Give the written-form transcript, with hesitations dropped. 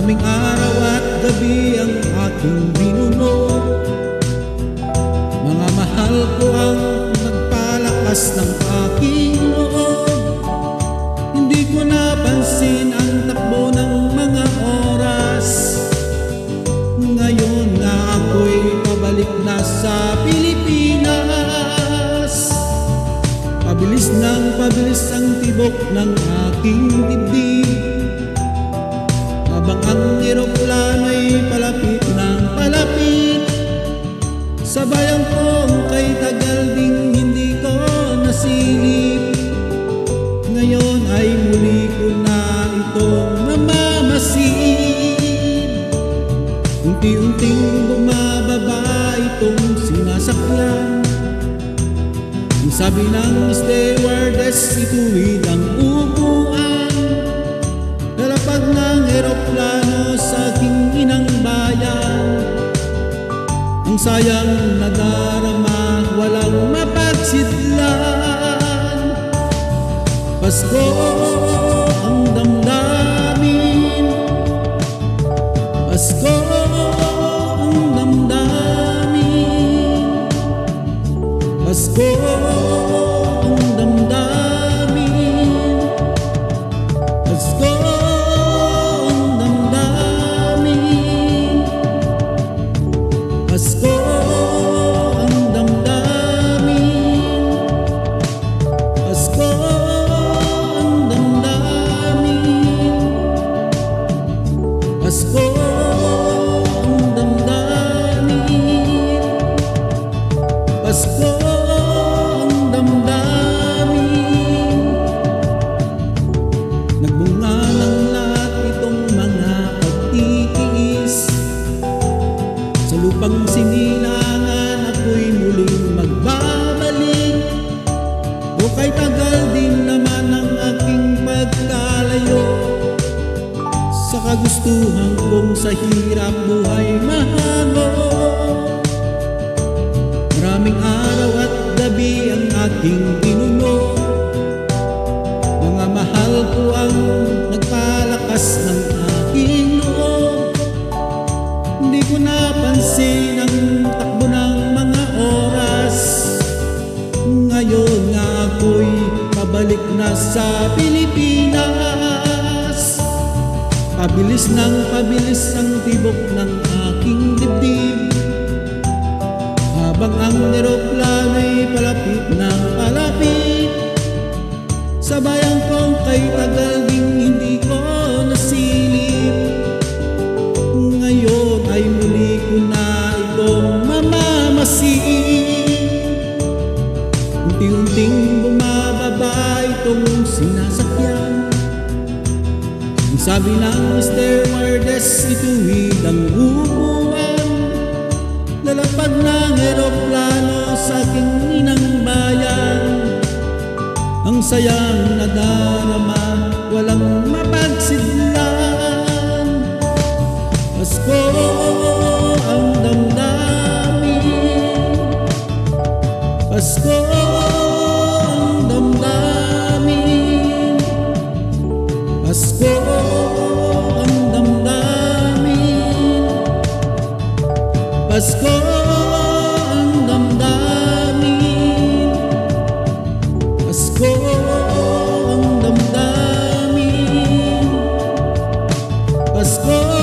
Maraming araw at gabi ang aking binuno. Mga mahal ko ang nagpalakas ng aking loob. Hindi ko napansin ang takbo ng mga oras. Ngayon nga ako'y pabalik na sa Pilipinas. Pabilis ng pabilis ang tibok ng aking dibdib, habang ang eroplano'y palapit ng palapit. Sabayan kong kay tagal ding hindi ko nasilip. Ngayon ay muli ko na itong mamamasid. Unti-unting bumababa itong sinasakyan. Ang sabi ng stewardess, ituwid ang upuan. Lalapag ng eroplano sa aking inang bayan. Ang sayang nadarama, walang mapagsidlan. Pasko ang damdamin, Pasko ang damdamin, Pasko ang damdamin, Pasko ang damdamin, Pasko ang damdamin, Pasko ang damdamin, Pasko ang damdamin, Pasko ang damdamin. Nagbunga ng lahat itong mga pagtitiis. Sa lupang sinilangan ako'y muling magbabalik. O kay tagal din naman ang aking pagkalayo sa kagustuhan kong sa hirap buhay mahango. Maraming araw at gabi ang aking binuno. Mga mahal ko ang nagpalakas ng aking loob. Hindi ko napansin ang takbo ng mga oras. Ngayon nga ako'y pabalik na sa Pilipinas. Pabilis ng pabilis ang tibok ng aking dibdib, habang ang eroplano'y palapit ng palapit. Sabayan kong kay tagal ding hindi ko nasilip. Ngayon ay muli ko na itong mamamasid. Unti-unting bumababa itong sinasakyan. Ang sabi ng stewardess, ituwid ang upuan. Lalapag ng eroplano sa aking inang bayan. Ang sayang nadarama, walang mapagsidlan. Pasko ang damdamin, Pasko ang damdamin, Pasko ang damdamin, Pasko ang damdamin, Pasko ang damdamin, Pasko